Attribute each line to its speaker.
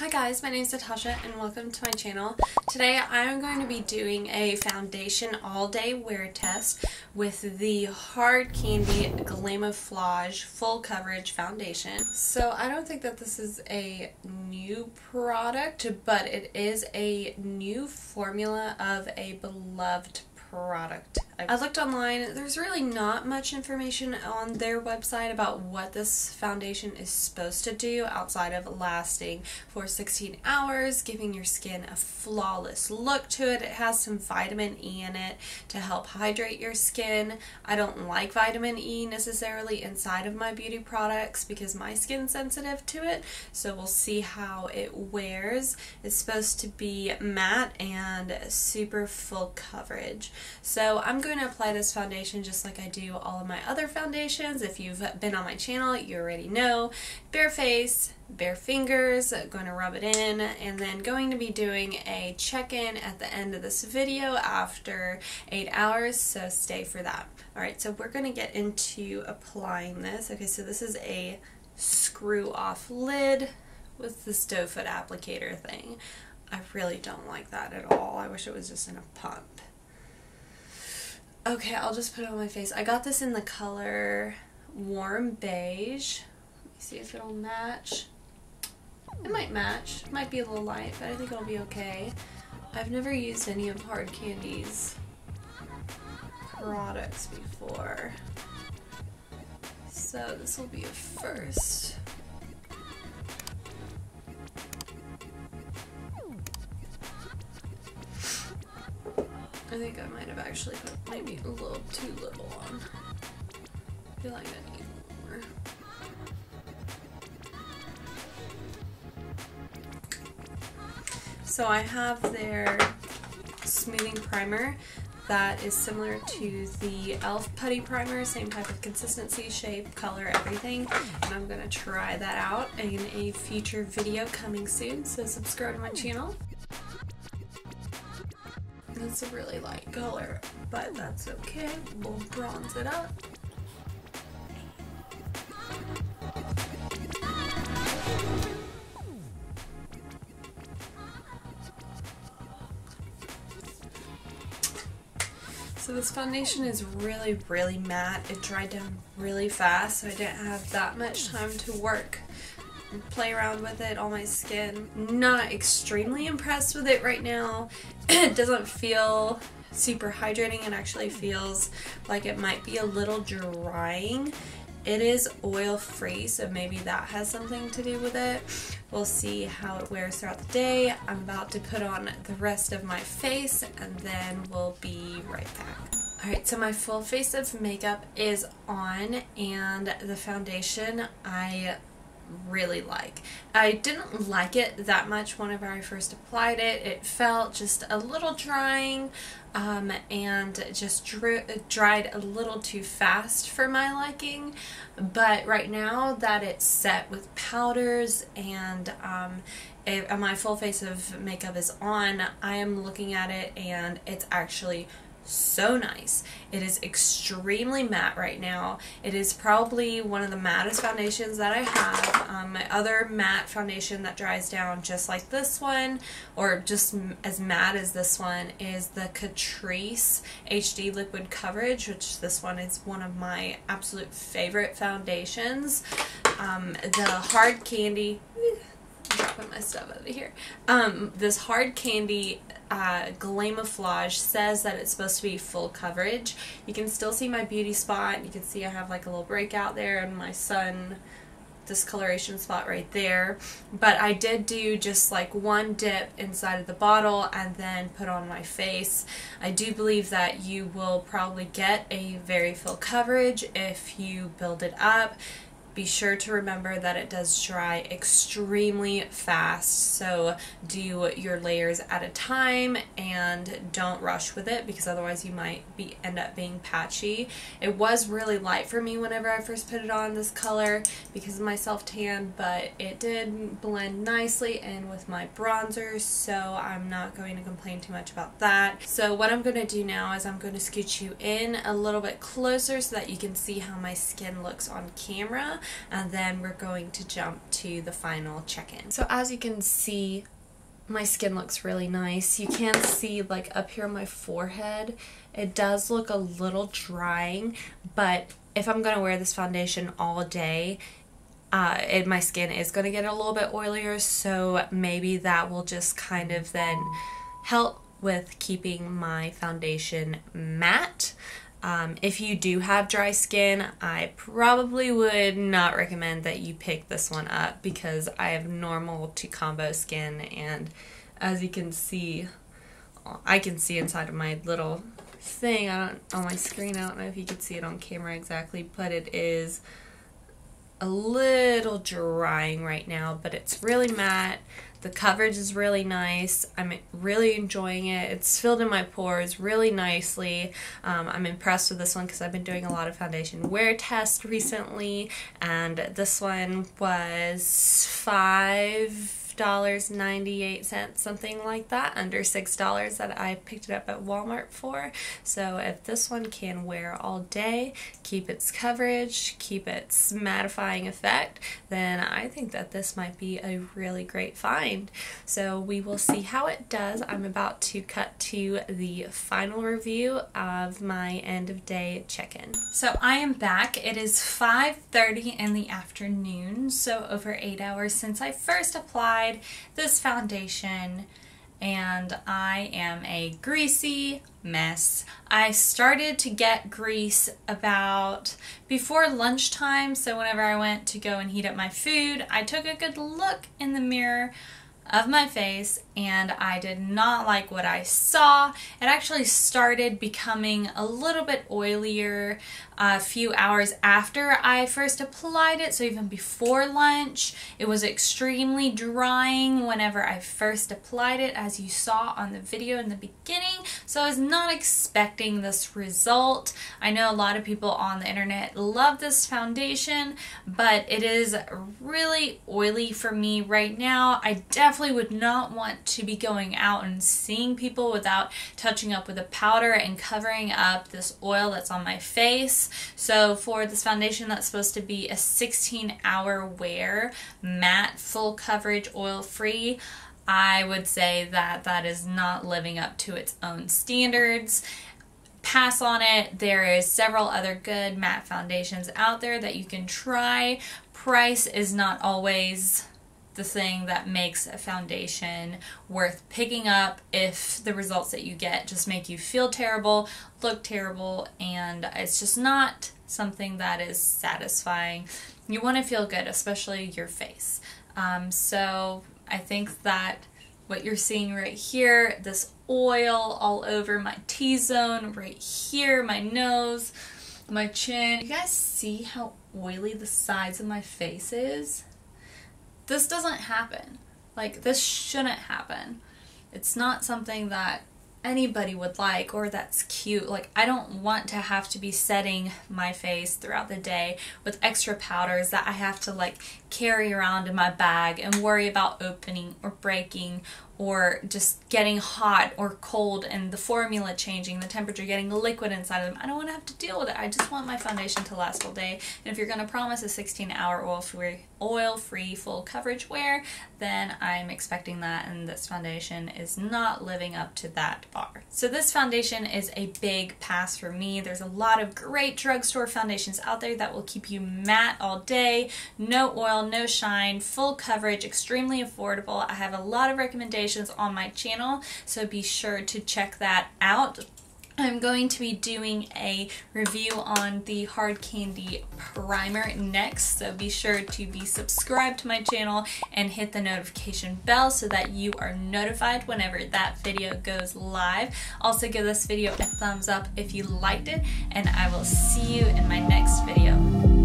Speaker 1: Hi guys, my name is Natasha and welcome to my channel. Today I'm going to be doing a foundation all day wear test with the Hard Candy Glamoflauge Full Coverage Foundation. So I don't think that this is a new product, but it is a new formula of a beloved product. I looked online. There's really not much information on their website about what this foundation is supposed to do outside of lasting for 16 hours, giving your skin a flawless look to it. It has some vitamin E in it to help hydrate your skin. I don't like vitamin E necessarily inside of my beauty products because my skin's sensitive to it, so we'll see how it wears. It's supposed to be matte and super full coverage. So I'm going to apply this foundation just like I do all of my other foundations. If you've been on my channel, you already know. Bare face, bare fingers, going to rub it in, and then going to be doing a check-in at the end of this video after 8 hours, so stay for that. Alright, so we're going to get into applying this. Okay, so this is a screw-off lid with this doe foot applicator thing. I really don't like that at all. I wish it was just in a pump. Okay, I'll just put it on my face. I got this in the color Warm Beige. Let me see if it'll match. It might match. It might be a little light, but I think it'll be okay. I've never used any of Hard Candy's products before, so this will be a first. I think I might have actually put maybe a little too little on. I feel like I need more. So I have their smoothing primer that is similar to the e.l.f. putty primer, same type of consistency, shape, color, everything. And I'm going to try that out in a future video coming soon, so subscribe to my channel. It's a really light color, but that's okay. We'll bronze it up. So this foundation is really matte. It dried down really fast, so I didn't have that much time to work and play around with it on my skin. Not extremely impressed with it right now. It doesn't feel super hydrating. It actually feels like it might be a little drying. It is oil free, so maybe that has something to do with it. We'll see how it wears throughout the day. I'm about to put on the rest of my face and then we'll be right back. Alright, so my full face of makeup is on, and the foundation I really like. I didn't like it that much whenever I first applied it. It felt just a little drying and just dried a little too fast for my liking. But right now that it's set with powders and my full face of makeup is on, I am looking at it and it's actually so nice. It is extremely matte right now. It is probably one of the mattest foundations that I have. My other matte foundation that dries down just like this one, or just as matte as this one, is the Catrice HD Liquid Coverage, which this one is one of my absolute favorite foundations. The Hard Candy, dropping my stuff over here. This Hard Candy Glamoflauge says that it's supposed to be full coverage. You can still see my beauty spot. You can see I have like a little breakout there and my sun discoloration spot right there. But I did do just like one dip inside of the bottle and then put on my face. I do believe that you will probably get a very full coverage if you build it up. Be sure to remember that it does dry extremely fast, so do your layers at a time and don't rush with it because otherwise you might end up being patchy. It was really light for me whenever I first put it on, this color, because of my self-tan, but it did blend nicely in with my bronzer, so I'm not going to complain too much about that. So what I'm going to do now is I'm going to scoot you in a little bit closer so that you can see how my skin looks on camera. and then we're going to jump to the final check-in. So as you can see, my skin looks really nice. You can see like up here on my forehead, it does look a little drying, but if I'm going to wear this foundation all day, my skin is going to get a little bit oilier, so maybe that will just kind of then help with keeping my foundation matte. If you do have dry skin, I probably would not recommend that you pick this one up because I have normal to combo skin, and as you can see, I can see inside of my little thing on my screen. I don't know if you can see it on camera exactly, but it is a little drying right now, but it's really matte. The coverage is really nice. I'm really enjoying it. It's filled in my pores really nicely. I'm impressed with this one because I've been doing a lot of foundation wear tests recently, and this one was $5.98, something like that, under $6 that I picked it up at Walmart for. So if this one can wear all day, keep its coverage, keep its mattifying effect, then I think that this might be a really great find. So we will see how it does. I'm about to cut to the final review of my end of day check-in. So I am back. It is 5:30 in the afternoon, so over 8 hours since I first applied this foundation, and I am a greasy mess. I started to get grease about before lunchtime, so whenever I went to go and heat up my food, I took a good look in the mirror of my face and I did not like what I saw. It actually started becoming a little bit oilier a few hours after I first applied it, so even before lunch. It was extremely drying whenever I first applied it, as you saw on the video in the beginning, so I was not expecting this result. I know a lot of people on the internet love this foundation, but it is really oily for me right now. I definitely would not want to be going out and seeing people without touching up with a powder and covering up this oil that's on my face. So for this foundation that's supposed to be a 16-hour wear, matte, full coverage, oil-free, I would say that that is not living up to its own standards. Pass on it. There is several other good matte foundations out there that you can try. Price is not always the thing that makes a foundation worth picking up if the results that you get just make you feel terrible, look terrible, and it's just not something that is satisfying. You want to feel good, especially your face. So I think that what you're seeing right here, this oil all over my T-zone, right here, my nose, my chin. You guys see how oily the sides of my face is? This doesn't happen. Like, this shouldn't happen. It's not something that anybody would like or that's cute. Like, I don't want to have to be setting my face throughout the day with extra powders that I have to like carry around in my bag and worry about opening or breaking or just getting hot or cold and the formula changing, the temperature, getting liquid inside of them. I don't want to have to deal with it. I just want my foundation to last all day. And if you're going to promise a 16-hour oil-free full coverage wear, then I'm expecting that, and this foundation is not living up to that bar. So this foundation is a big pass for me. There's a lot of great drugstore foundations out there that will keep you matte all day, no oil, no shine, full coverage, extremely affordable. I have a lot of recommendations on my channel, so be sure to check that out. I'm going to be doing a review on the Hard Candy Primer next, so be sure to be subscribed to my channel and hit the notification bell so that you are notified whenever that video goes live. Also give this video a thumbs up if you liked it, and I will see you in my next video.